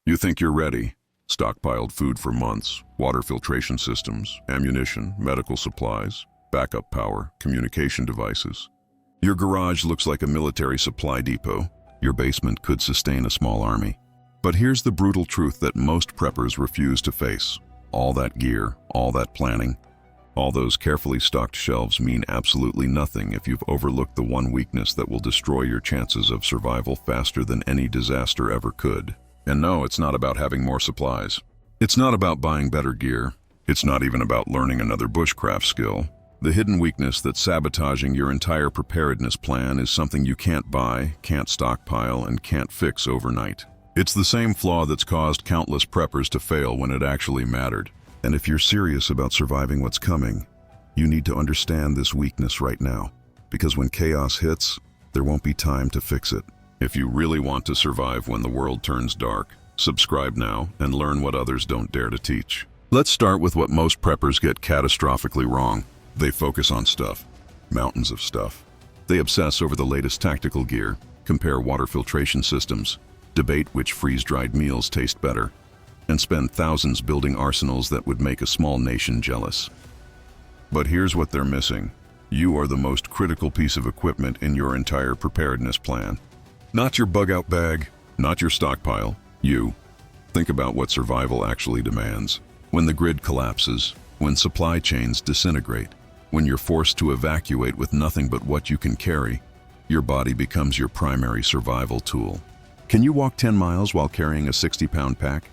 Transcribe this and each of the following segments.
You think you're ready. Stockpiled food for months, water filtration systems, ammunition, medical supplies, backup power, communication devices. Your garage looks like a military supply depot. Your basement could sustain a small army. But here's the brutal truth that most preppers refuse to face. All that gear, all that planning, all those carefully stocked shelves mean absolutely nothing if you've overlooked the one weakness that will destroy your chances of survival faster than any disaster ever could. And no, it's not about having more supplies. It's not about buying better gear. It's not even about learning another bushcraft skill. The hidden weakness that's sabotaging your entire preparedness plan is something you can't buy, can't stockpile, and can't fix overnight. It's the same flaw that's caused countless preppers to fail when it actually mattered. And if you're serious about surviving what's coming, you need to understand this weakness right now. Because when chaos hits, there won't be time to fix it. If you really want to survive when the world turns dark, subscribe now and learn what others don't dare to teach. Let's start with what most preppers get catastrophically wrong. They focus on stuff. Mountains of stuff. They obsess over the latest tactical gear, compare water filtration systems, debate which freeze-dried meals taste better, and spend thousands building arsenals that would make a small nation jealous. But here's what they're missing. You are the most critical piece of equipment in your entire preparedness plan. Not your bug-out bag, not your stockpile, you. Think about what survival actually demands. When the grid collapses, when supply chains disintegrate, when you're forced to evacuate with nothing but what you can carry, your body becomes your primary survival tool. Can you walk 10 miles while carrying a 60-pound pack?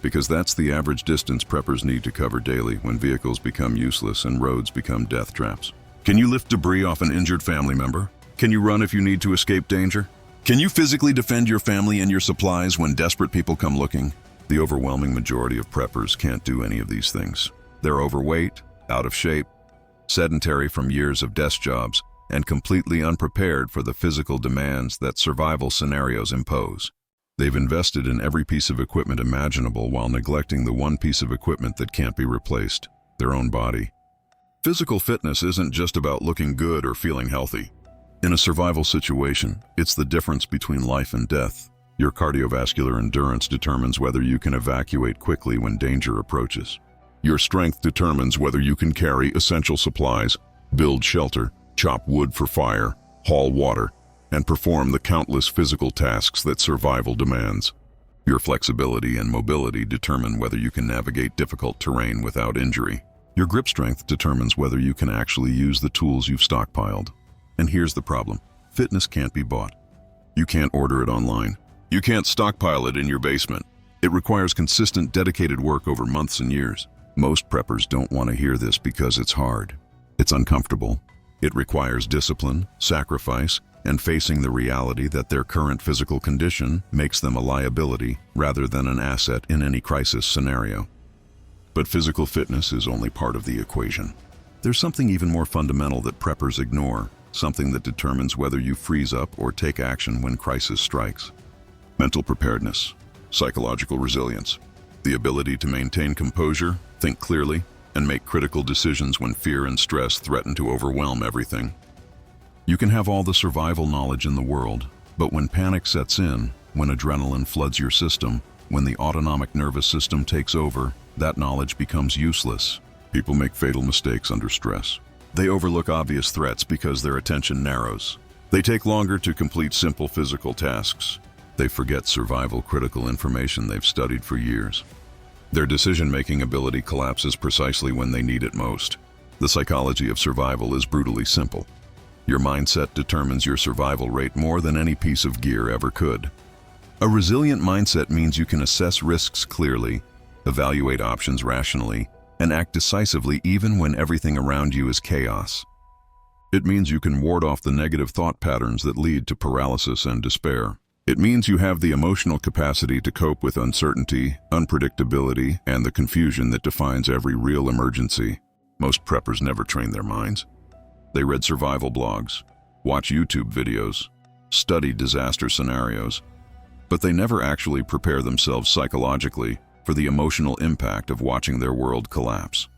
Because that's the average distance preppers need to cover daily when vehicles become useless and roads become death traps. Can you lift debris off an injured family member? Can you run if you need to escape danger? Can you physically defend your family and your supplies when desperate people come looking? The overwhelming majority of preppers can't do any of these things. They're overweight, out of shape, sedentary from years of desk jobs, and completely unprepared for the physical demands that survival scenarios impose. They've invested in every piece of equipment imaginable while neglecting the one piece of equipment that can't be replaced, their own body. Physical fitness isn't just about looking good or feeling healthy. In a survival situation, it's the difference between life and death. Your cardiovascular endurance determines whether you can evacuate quickly when danger approaches. Your strength determines whether you can carry essential supplies, build shelter, chop wood for fire, haul water, and perform the countless physical tasks that survival demands. Your flexibility and mobility determine whether you can navigate difficult terrain without injury. Your grip strength determines whether you can actually use the tools you've stockpiled. And here's the problem. Fitness can't be bought. You can't order it online. You can't stockpile it in your basement. It requires consistent, dedicated work over months and years. Most preppers don't want to hear this because it's hard. It's uncomfortable. It requires discipline, sacrifice, and facing the reality that their current physical condition makes them a liability rather than an asset in any crisis scenario. But physical fitness is only part of the equation. There's something even more fundamental that preppers ignore, something that determines whether you freeze up or take action when crisis strikes. Mental preparedness, psychological resilience, the ability to maintain composure, think clearly, and make critical decisions when fear and stress threaten to overwhelm everything. You can have all the survival knowledge in the world, but when panic sets in, when adrenaline floods your system, when the autonomic nervous system takes over, that knowledge becomes useless. People make fatal mistakes under stress. They overlook obvious threats because their attention narrows. They take longer to complete simple physical tasks. They forget survival-critical information they've studied for years. Their decision-making ability collapses precisely when they need it most. The psychology of survival is brutally simple. Your mindset determines your survival rate more than any piece of gear ever could. A resilient mindset means you can assess risks clearly, evaluate options rationally, and act decisively even when everything around you is chaos. It means you can ward off the negative thought patterns that lead to paralysis and despair. It means you have the emotional capacity to cope with uncertainty, unpredictability, and the confusion that defines every real emergency. Most preppers never train their minds. They read survival blogs, watch YouTube videos, study disaster scenarios, but they never actually prepare themselves psychologically for the emotional impact of watching their world collapse.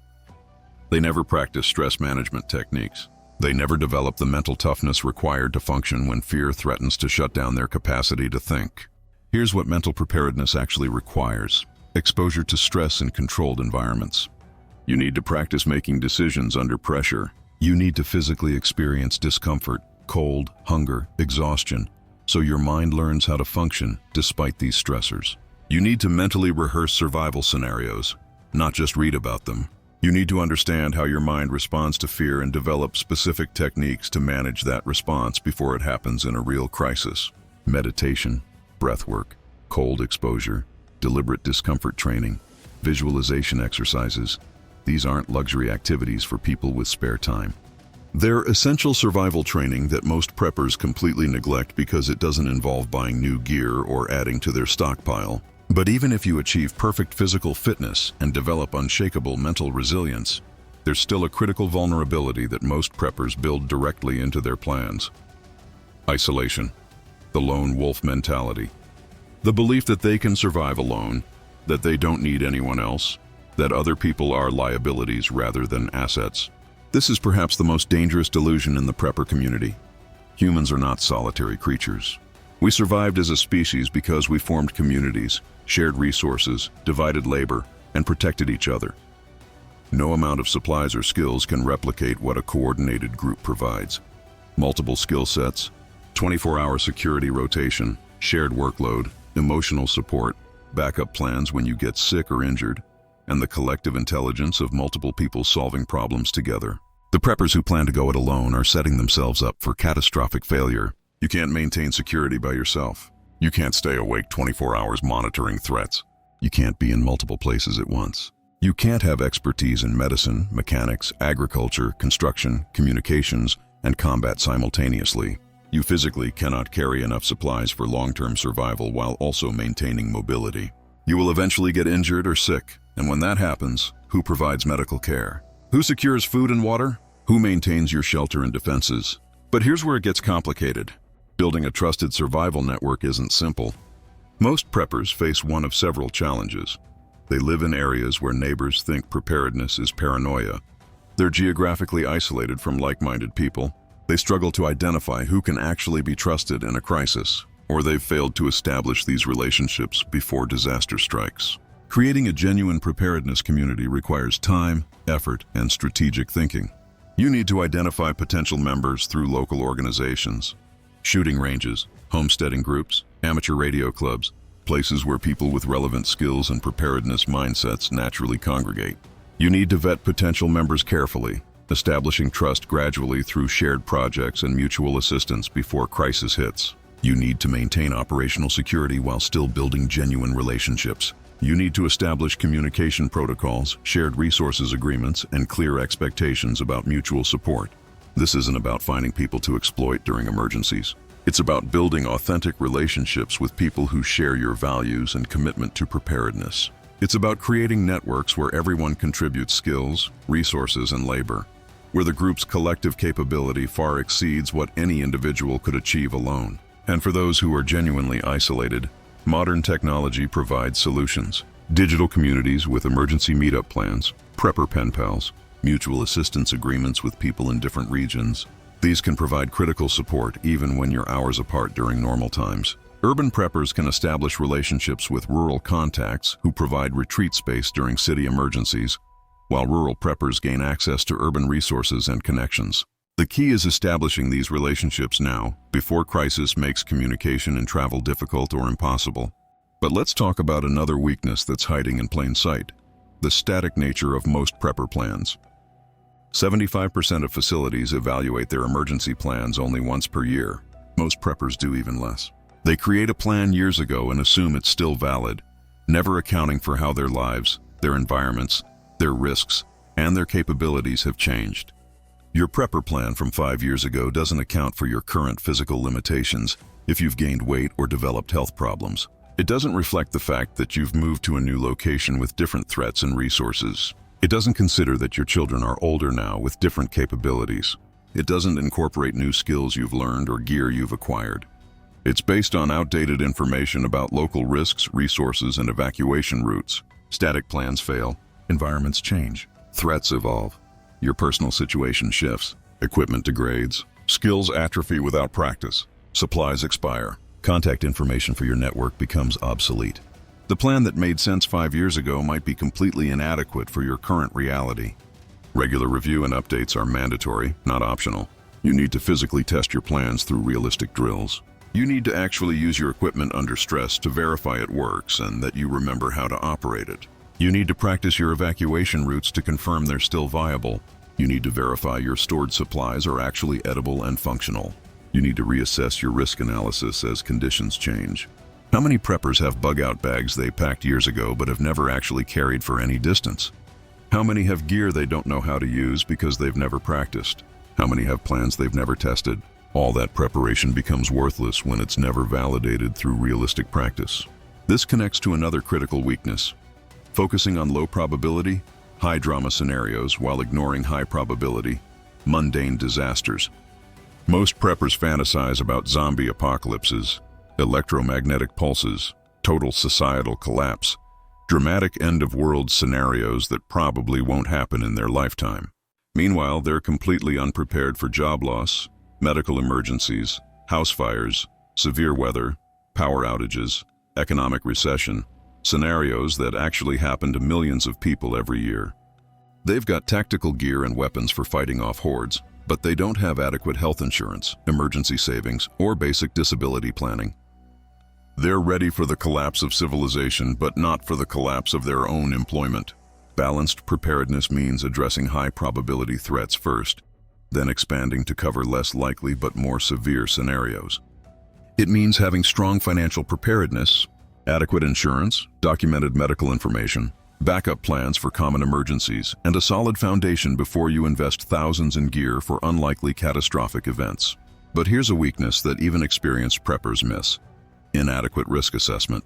They never practice stress management techniques. They never develop the mental toughness required to function when fear threatens to shut down their capacity to think. Here's what mental preparedness actually requires: exposure to stress in controlled environments. You need to practice making decisions under pressure. You need to physically experience discomfort, cold, hunger, exhaustion, so your mind learns how to function despite these stressors. You need to mentally rehearse survival scenarios, not just read about them. You need to understand how your mind responds to fear and develop specific techniques to manage that response before it happens in a real crisis. Meditation, breath work, cold exposure, deliberate discomfort training, visualization exercises. These aren't luxury activities for people with spare time. They're essential survival training that most preppers completely neglect because it doesn't involve buying new gear or adding to their stockpile. But even if you achieve perfect physical fitness and develop unshakable mental resilience, there's still a critical vulnerability that most preppers build directly into their plans. Isolation, the lone wolf mentality. The belief that they can survive alone, that they don't need anyone else, that other people are liabilities rather than assets. This is perhaps the most dangerous delusion in the prepper community. Humans are not solitary creatures. We survived as a species because we formed communities, shared resources, divided labor, and protected each other. No amount of supplies or skills can replicate what a coordinated group provides. Multiple skill sets, 24-hour security rotation, shared workload, emotional support, backup plans when you get sick or injured, and the collective intelligence of multiple people solving problems together. The preppers who plan to go it alone are setting themselves up for catastrophic failure. You can't maintain security by yourself. You can't stay awake 24 hours monitoring threats. You can't be in multiple places at once. You can't have expertise in medicine, mechanics, agriculture, construction, communications, and combat simultaneously. You physically cannot carry enough supplies for long-term survival while also maintaining mobility. You will eventually get injured or sick, and when that happens, who provides medical care? Who secures food and water? Who maintains your shelter and defenses? But here's where it gets complicated. Building a trusted survival network isn't simple. Most preppers face one of several challenges. They live in areas where neighbors think preparedness is paranoia. They're geographically isolated from like-minded people. They struggle to identify who can actually be trusted in a crisis, or they've failed to establish these relationships before disaster strikes. Creating a genuine preparedness community requires time, effort, and strategic thinking. You need to identify potential members through local organizations, shooting ranges, homesteading groups, amateur radio clubs, places where people with relevant skills and preparedness mindsets naturally congregate. You need to vet potential members carefully, establishing trust gradually through shared projects and mutual assistance before crisis hits. You need to maintain operational security while still building genuine relationships. You need to establish communication protocols, shared resources agreements, and clear expectations about mutual support. This isn't about finding people to exploit during emergencies. It's about building authentic relationships with people who share your values and commitment to preparedness. It's about creating networks where everyone contributes skills, resources, and labor, where the group's collective capability far exceeds what any individual could achieve alone. And for those who are genuinely isolated, modern technology provides solutions. Digital communities with emergency meetup plans, prepper pen pals, mutual assistance agreements with people in different regions. These can provide critical support even when you're hours apart during normal times. Urban preppers can establish relationships with rural contacts who provide retreat space during city emergencies, while rural preppers gain access to urban resources and connections. The key is establishing these relationships now, before crisis makes communication and travel difficult or impossible. But let's talk about another weakness that's hiding in plain sight: the static nature of most prepper plans. 75% of facilities evaluate their emergency plans only once per year. Most preppers do even less. They create a plan years ago and assume it's still valid, never accounting for how their lives, their environments, their risks, and their capabilities have changed. Your prepper plan from 5 years ago doesn't account for your current physical limitations if you've gained weight or developed health problems. It doesn't reflect the fact that you've moved to a new location with different threats and resources. It doesn't consider that your children are older now with different capabilities. It doesn't incorporate new skills you've learned or gear you've acquired. It's based on outdated information about local risks, resources, and evacuation routes. Static plans fail. Environments change. Threats evolve. Your personal situation shifts. Equipment degrades. Skills atrophy without practice. Supplies expire. Contact information for your network becomes obsolete. The plan that made sense 5 years ago might be completely inadequate for your current reality. Regular review and updates are mandatory, not optional. You need to physically test your plans through realistic drills. You need to actually use your equipment under stress to verify it works and that you remember how to operate it. You need to practice your evacuation routes to confirm they're still viable. You need to verify your stored supplies are actually edible and functional. You need to reassess your risk analysis as conditions change. How many preppers have bug-out bags they packed years ago but have never actually carried for any distance? How many have gear they don't know how to use because they've never practiced? How many have plans they've never tested? All that preparation becomes worthless when it's never validated through realistic practice. This connects to another critical weakness: focusing on low probability, high drama scenarios while ignoring high probability, mundane disasters. Most preppers fantasize about zombie apocalypses, electromagnetic pulses, total societal collapse, dramatic end-of-world scenarios that probably won't happen in their lifetime. Meanwhile, they're completely unprepared for job loss, medical emergencies, house fires, severe weather, power outages, economic recession, scenarios that actually happen to millions of people every year. They've got tactical gear and weapons for fighting off hordes, but they don't have adequate health insurance, emergency savings, or basic disability planning. They're ready for the collapse of civilization, but not for the collapse of their own employment. Balanced preparedness means addressing high-probability threats first, then expanding to cover less likely but more severe scenarios. It means having strong financial preparedness, adequate insurance, documented medical information, backup plans for common emergencies, and a solid foundation before you invest thousands in gear for unlikely catastrophic events. But here's a weakness that even experienced preppers miss: inadequate risk assessment.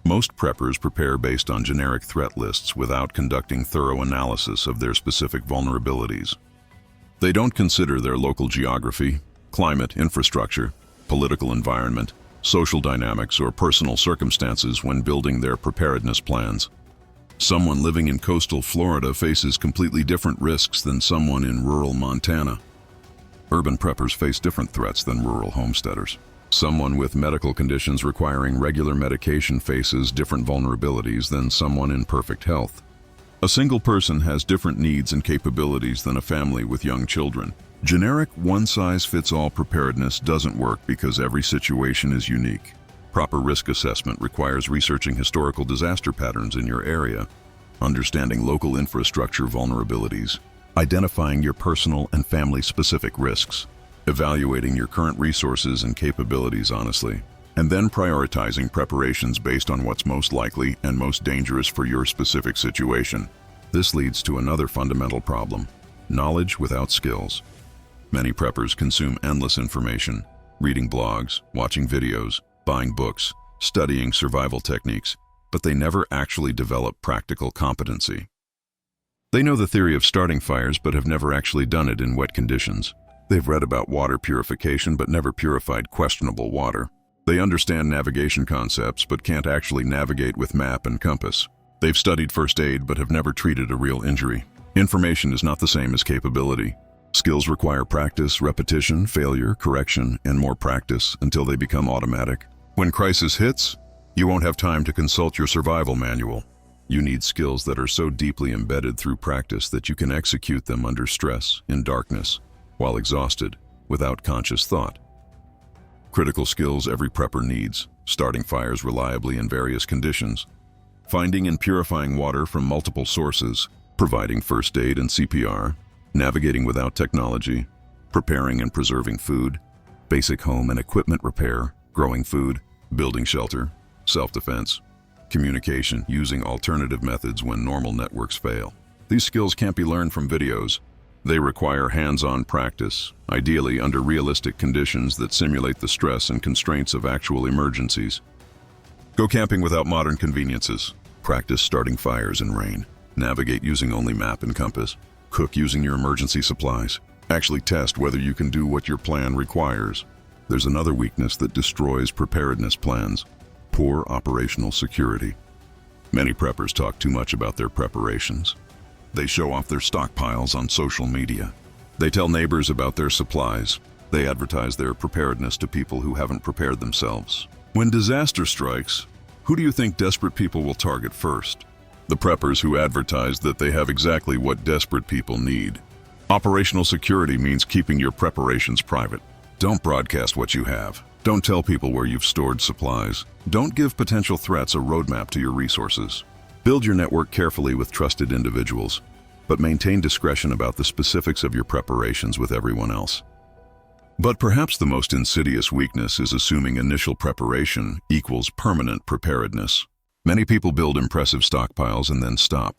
Most preppers prepare based on generic threat lists without conducting thorough analysis of their specific vulnerabilities. They don't consider their local geography, climate, infrastructure, political environment, social dynamics, or personal circumstances when building their preparedness plans. Someone living in coastal Florida faces completely different risks than someone in rural Montana. Urban preppers face different threats than rural homesteaders. Someone with medical conditions requiring regular medication faces different vulnerabilities than someone in perfect health. A single person has different needs and capabilities than a family with young children. Generic one-size-fits-all preparedness doesn't work because every situation is unique. Proper risk assessment requires researching historical disaster patterns in your area, understanding local infrastructure vulnerabilities, identifying your personal and family-specific risks, evaluating your current resources and capabilities honestly, and then prioritizing preparations based on what's most likely and most dangerous for your specific situation. This leads to another fundamental problem: knowledge without skills. Many preppers consume endless information, reading blogs, watching videos, buying books, studying survival techniques, but they never actually develop practical competency. They know the theory of starting fires but have never actually done it in wet conditions. They've read about water purification but never purified questionable water. They understand navigation concepts but can't actually navigate with map and compass. They've studied first aid but have never treated a real injury. Information is not the same as capability. Skills require practice, repetition, failure, correction, and more practice until they become automatic. When crisis hits, you won't have time to consult your survival manual. You need skills that are so deeply embedded through practice that you can execute them under stress, in darkness, while exhausted, without conscious thought. Critical skills every prepper needs: starting fires reliably in various conditions, finding and purifying water from multiple sources, providing first aid and CPR, navigating without technology, preparing and preserving food, basic home and equipment repair, growing food, building shelter, self-defense, communication, using alternative methods when normal networks fail. These skills can't be learned from videos. They require hands-on practice, ideally under realistic conditions that simulate the stress and constraints of actual emergencies. Go camping without modern conveniences. Practice starting fires in rain. Navigate using only map and compass. Cook using your emergency supplies. Actually test whether you can do what your plan requires. There's another weakness that destroys preparedness plans: poor operational security. Many preppers talk too much about their preparations. They show off their stockpiles on social media. They tell neighbors about their supplies. They advertise their preparedness to people who haven't prepared themselves. When disaster strikes, who do you think desperate people will target first? The preppers who advertise that they have exactly what desperate people need. Operational security means keeping your preparations private. Don't broadcast what you have. Don't tell people where you've stored supplies. Don't give potential threats a roadmap to your resources. Build your network carefully with trusted individuals, but maintain discretion about the specifics of your preparations with everyone else. But perhaps the most insidious weakness is assuming initial preparation equals permanent preparedness. Many people build impressive stockpiles and then stop.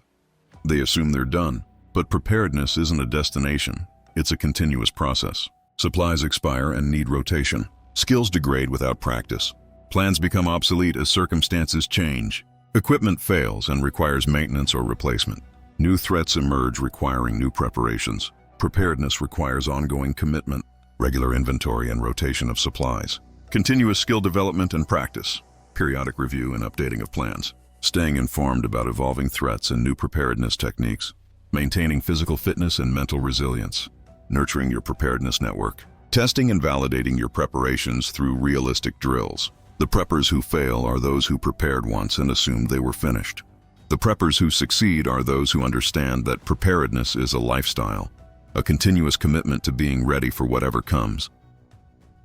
They assume they're done, but preparedness isn't a destination. It's a continuous process. Supplies expire and need rotation. Skills degrade without practice. Plans become obsolete as circumstances change. Equipment fails and requires maintenance or replacement. New threats emerge requiring new preparations. Preparedness requires ongoing commitment, regular inventory and rotation of supplies, continuous skill development and practice, periodic review and updating of plans, staying informed about evolving threats and new preparedness techniques, maintaining physical fitness and mental resilience, nurturing your preparedness network, testing and validating your preparations through realistic drills. The preppers who fail are those who prepared once and assumed they were finished. The preppers who succeed are those who understand that preparedness is a lifestyle, a continuous commitment to being ready for whatever comes.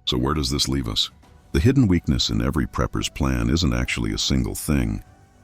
So where does this leave us? The hidden weakness in every prepper's plan isn't actually a single thing.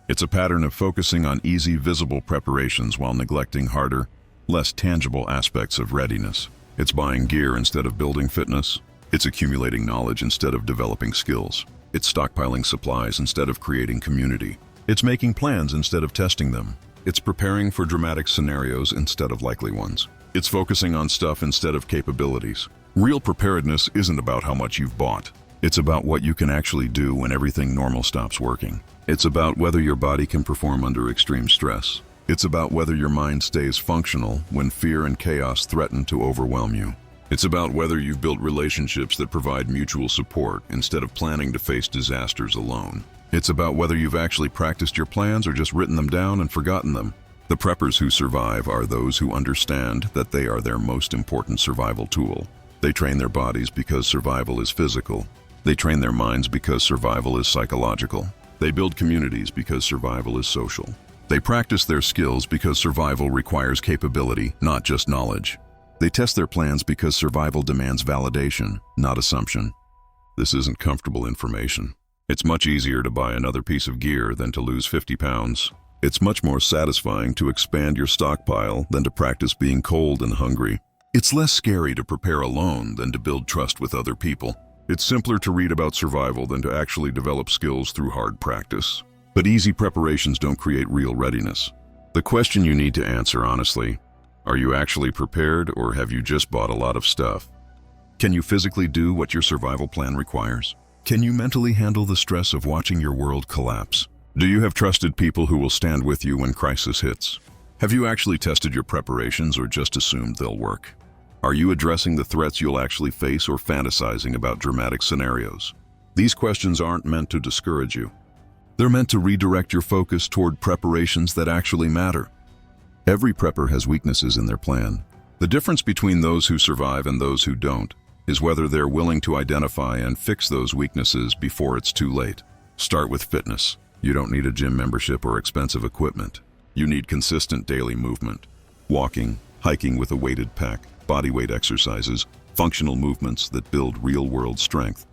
It's a pattern of focusing on easy, visible preparations while neglecting harder, less tangible aspects of readiness. It's buying gear instead of building fitness. It's accumulating knowledge instead of developing skills. It's stockpiling supplies instead of creating community. It's making plans instead of testing them. It's preparing for dramatic scenarios instead of likely ones. It's focusing on stuff instead of capabilities. Real preparedness isn't about how much you've bought. It's about what you can actually do when everything normal stops working. It's about whether your body can perform under extreme stress. It's about whether your mind stays functional when fear and chaos threaten to overwhelm you. It's about whether you've built relationships that provide mutual support instead of planning to face disasters alone. It's about whether you've actually practiced your plans or just written them down and forgotten them. The preppers who survive are those who understand that they are their most important survival tool. They train their bodies because survival is physical. They train their minds because survival is psychological. They build communities because survival is social. They practice their skills because survival requires capability, not just knowledge. They test their plans because survival demands validation, not assumption. This isn't comfortable information. It's much easier to buy another piece of gear than to lose 50 pounds. It's much more satisfying to expand your stockpile than to practice being cold and hungry. It's less scary to prepare alone than to build trust with other people. It's simpler to read about survival than to actually develop skills through hard practice. But easy preparations don't create real readiness. The question you need to answer honestly, are you actually prepared or have you just bought a lot of stuff? Can you physically do what your survival plan requires? Can you mentally handle the stress of watching your world collapse? Do you have trusted people who will stand with you when crisis hits? Have you actually tested your preparations or just assumed they'll work? Are you addressing the threats you'll actually face or fantasizing about dramatic scenarios? These questions aren't meant to discourage you. They're meant to redirect your focus toward preparations that actually matter. Every prepper has weaknesses in their plan. The difference between those who survive and those who don't is whether they're willing to identify and fix those weaknesses before it's too late. Start with fitness. You don't need a gym membership or expensive equipment. You need consistent daily movement. Walking, hiking with a weighted pack, bodyweight exercises, functional movements that build real-world strength.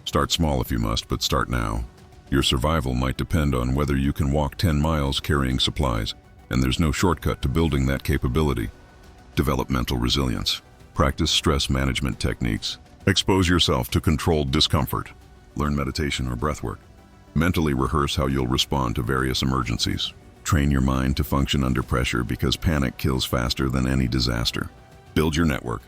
Start small if you must, but start now. Your survival might depend on whether you can walk 10 miles carrying supplies, and there's no shortcut to building that capability. Develop mental resilience. Practice stress management techniques. Expose yourself to controlled discomfort. Learn meditation or breathwork. Mentally rehearse how you'll respond to various emergencies. Train your mind to function under pressure because panic kills faster than any disaster. Build your network.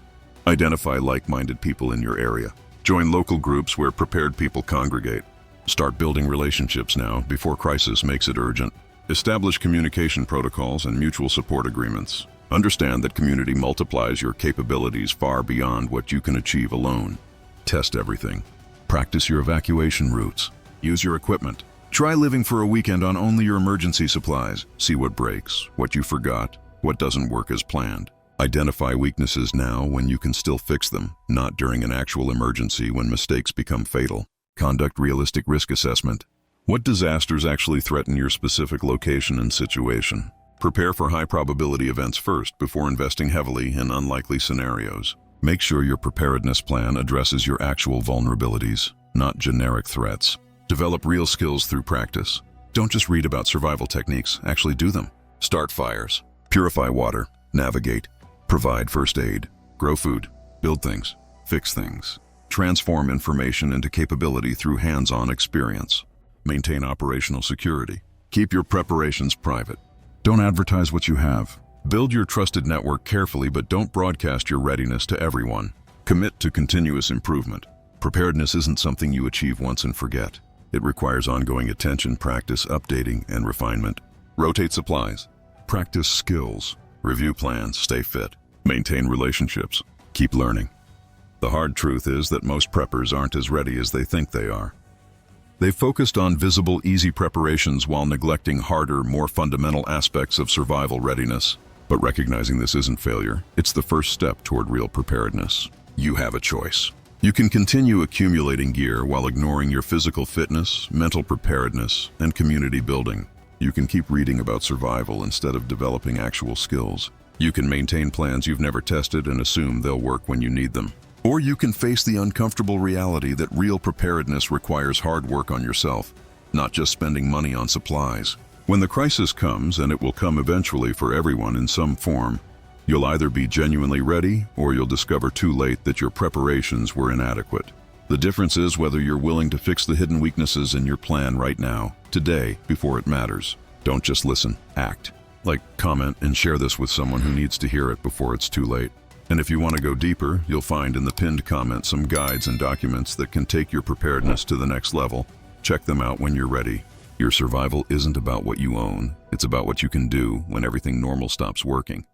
Identify like-minded people in your area. Join local groups where prepared people congregate. Start building relationships now before crisis makes it urgent. Establish communication protocols and mutual support agreements. Understand that community multiplies your capabilities far beyond what you can achieve alone. Test everything. Practice your evacuation routes. Use your equipment. Try living for a weekend on only your emergency supplies. See what breaks, what you forgot, what doesn't work as planned. Identify weaknesses now when you can still fix them, not during an actual emergency when mistakes become fatal. Conduct realistic risk assessment. What disasters actually threaten your specific location and situation? Prepare for high-probability events first before investing heavily in unlikely scenarios. Make sure your preparedness plan addresses your actual vulnerabilities, not generic threats. Develop real skills through practice. Don't just read about survival techniques, actually do them. Start fires, purify water, navigate, provide first aid, grow food, build things, fix things. Transform information into capability through hands-on experience. Maintain operational security. Keep your preparations private. Don't advertise what you have. Build your trusted network carefully, but don't broadcast your readiness to everyone. Commit to continuous improvement. Preparedness isn't something you achieve once and forget. It requires ongoing attention, practice, updating, and refinement. Rotate supplies. Practice skills. Review plans. Stay fit. Maintain relationships. Keep learning. The hard truth is that most preppers aren't as ready as they think they are. They've focused on visible, easy preparations while neglecting harder, more fundamental aspects of survival readiness. But recognizing this isn't failure. It's the first step toward real preparedness. You have a choice. You can continue accumulating gear while ignoring your physical fitness, mental preparedness, and community building. You can keep reading about survival instead of developing actual skills. You can maintain plans you've never tested and assume they'll work when you need them. Or you can face the uncomfortable reality that real preparedness requires hard work on yourself, not just spending money on supplies. When the crisis comes, and it will come eventually for everyone in some form, you'll either be genuinely ready or you'll discover too late that your preparations were inadequate. The difference is whether you're willing to fix the hidden weaknesses in your plan right now, today, before it matters. Don't just listen, act. Like, comment, and share this with someone who needs to hear it before it's too late. And if you want to go deeper, you'll find in the pinned comment some guides and documents that can take your preparedness to the next level. Check them out when you're ready. Your survival isn't about what you own, it's about what you can do when everything normal stops working.